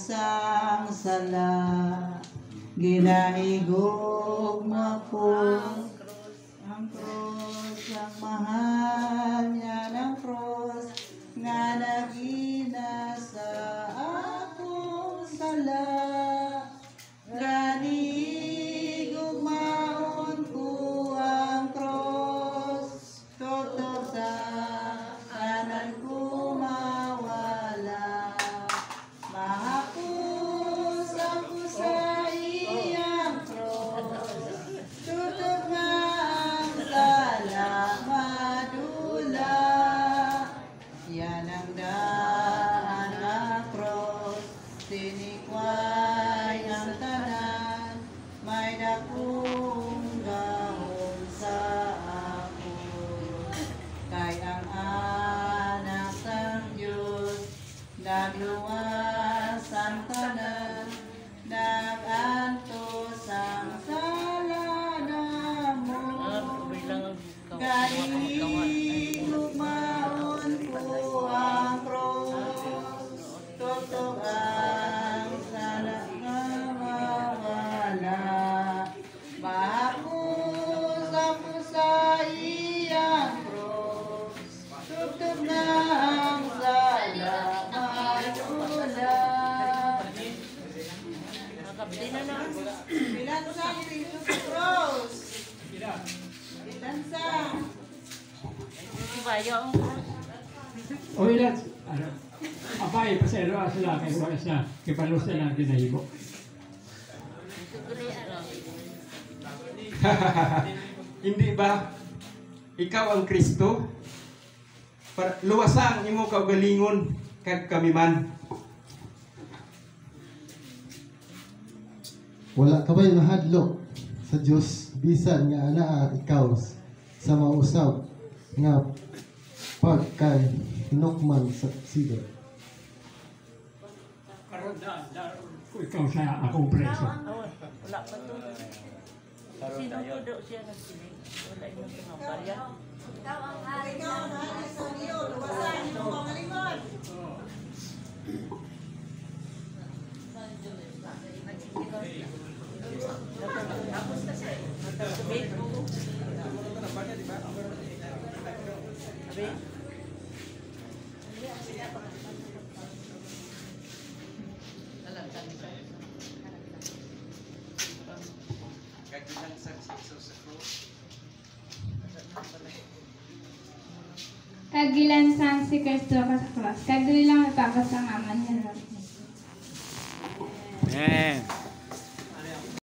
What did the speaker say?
sang sala, ginahigog mo po ang krus, ang mahal niya ng krus, nga nagina sa akong sala. Ganihigog maon ko ang krus, tutok sa kanan ko mawala. Mahapos ako sa iyang krus, tutok nga ang sala madula. Yan ang daan na krus, tinikway ang tanan, may dakong gahom sa ako. Kay ang anak ng Diyos, nagluwas ang tanan, nagantos ang sala na mo. Ganihigog maon ko ang krus, tutok ang sala nga mawala. Mahapos ako sa iyang krus, tutok na ang sala madula. Bilansang dito sa krus. Bilansang. O ilan, apay, pasero sila, kay wala siya, kipalus na lang dinahimo. Hindi ba ikaw ang Kristo? Luwasang imo kaugalingon kag kami man. Wala ka ba'y mahadlok sa Diyos bisan nga anaa ikaw sa mausab nga pagkay hinukman sa sido. Karon kung ikaw sa akong preso. Wala pa to. Sino po daw siya nagsinig? Wala yung pinambarya. Ikaw ang hari sa iyo, luwasan ito mga lingon. Kagilansang si Kristo ka sa cross, kag dili lang ipapasangaman